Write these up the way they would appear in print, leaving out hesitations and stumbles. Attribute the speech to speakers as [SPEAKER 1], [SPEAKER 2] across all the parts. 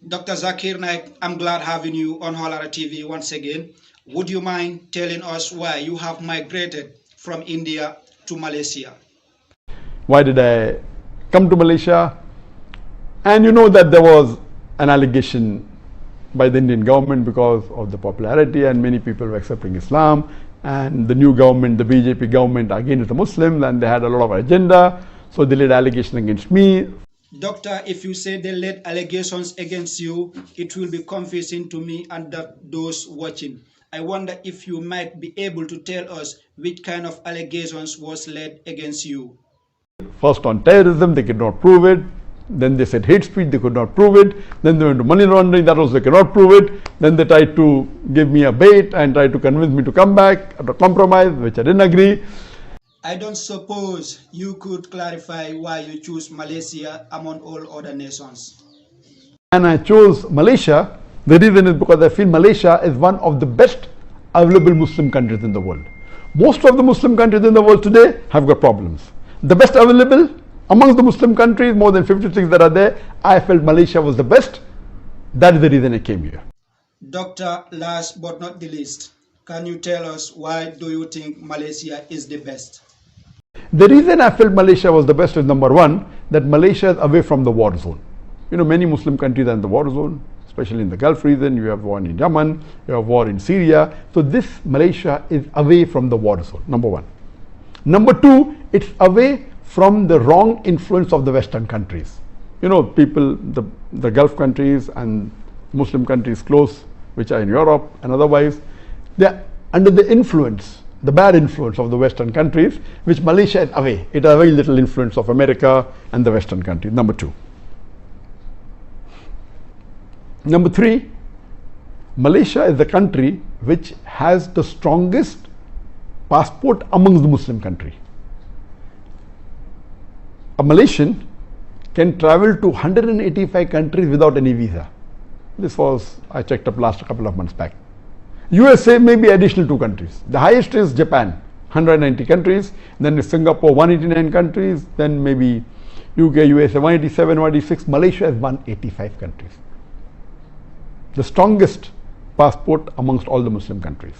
[SPEAKER 1] Dr. Zakir Naik, I'm glad having you on Holara TV once again. Would you mind telling us why you have migrated from India to Malaysia?
[SPEAKER 2] Why did I come to Malaysia? And you know that there was an allegation by the Indian government because of the popularity and many people were accepting Islam, and the new government, the BJP government, again is a Muslim, and they had a lot of agenda, so they laid allegation against me.
[SPEAKER 1] Doctor, if you say they laid allegations against you, it will be confusing to me and those watching. I wonder if you might be able to tell us which kind of allegations was laid against you.
[SPEAKER 2] First on terrorism, they could not prove it. Then they said hate speech, they could not prove it. Then they went to money laundering, that also they cannot prove it. Then they tried to give me a bait and tried to convince me to come back at a compromise, which I didn't agree.
[SPEAKER 1] I don't suppose you could clarify why you choose Malaysia among all other nations.
[SPEAKER 2] And I chose Malaysia. The reason is because I feel Malaysia is one of the best available Muslim countries in the world. Most of the Muslim countries in the world today have got problems. The best available amongst the Muslim countries, more than 56 that are there, I felt Malaysia was the best. That is the reason I came here.
[SPEAKER 1] Doctor, last but not the least, can you tell us why do you think Malaysia is the best?
[SPEAKER 2] The reason I felt Malaysia was the best is number one, that Malaysia is away from the war zone. You know, many Muslim countries are in the war zone, especially in the Gulf region. You have war in Yemen, you have war in Syria. So this Malaysia is away from the war zone, number one. Number two, it's away from the wrong influence of the Western countries. You know, people, the Gulf countries and Muslim countries close, which are in Europe and otherwise, they're under the influence, the bad influence of the Western countries, which Malaysia is away. It has very little influence of America and the Western countries, number two. Number three, Malaysia is the country which has the strongest passport amongst the Muslim countries. A Malaysian can travel to 185 countries without any visa. This was, I checked up last couple of months back. USA may be additional 2 countries. The highest is Japan, 190 countries. Then is Singapore, 189 countries. Then maybe UK, USA, 187, 186. Malaysia is 185 countries. The strongest passport amongst all the Muslim countries.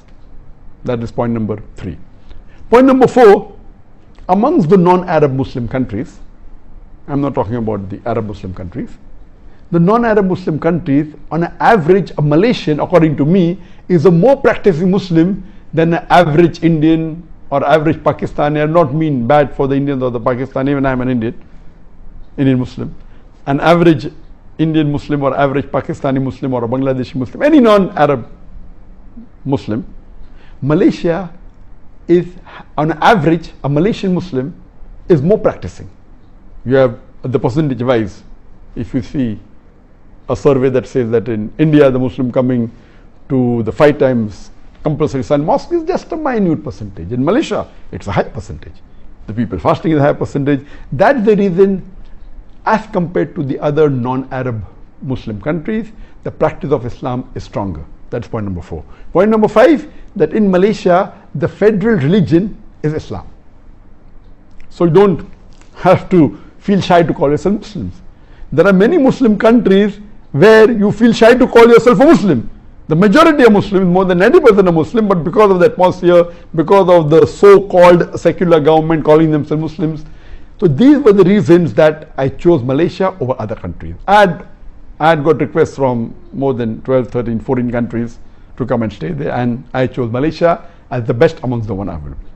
[SPEAKER 2] That is point number 3. Point number 4, amongst the non-Arab Muslim countries, I'm not talking about the Arab Muslim countries, the non-Arab Muslim countries, on an average, a Malaysian, according to me, is a more practicing Muslim than an average Indian or average Pakistani. I do not mean bad for the Indians or the Pakistani, even I am an Indian Muslim. An average Indian Muslim or average Pakistani Muslim or a Bangladeshi Muslim, any non-Arab Muslim, Malaysia is, on average, a Malaysian Muslim is more practicing. You have the percentage wise, if you see a survey that says that in India the Muslim coming to the 5 times compulsory Sun mosque is just a minute percentage. In Malaysia, it's a high percentage. The people fasting is a high percentage. That's the reason, as compared to the other non-Arab Muslim countries, the practice of Islam is stronger. That's point number 4. Point number 5, that in Malaysia, the federal religion is Islam. So you don't have to feel shy to call yourself Muslims. There are many Muslim countries where you feel shy to call yourself a Muslim. The majority are Muslims, more than 90% are Muslim, but because of the atmosphere, because of the so-called secular government calling themselves Muslims. So these were the reasons that I chose Malaysia over other countries. I had got requests from more than 12, 13, 14 countries to come and stay there, and I chose Malaysia as the best amongst the one available.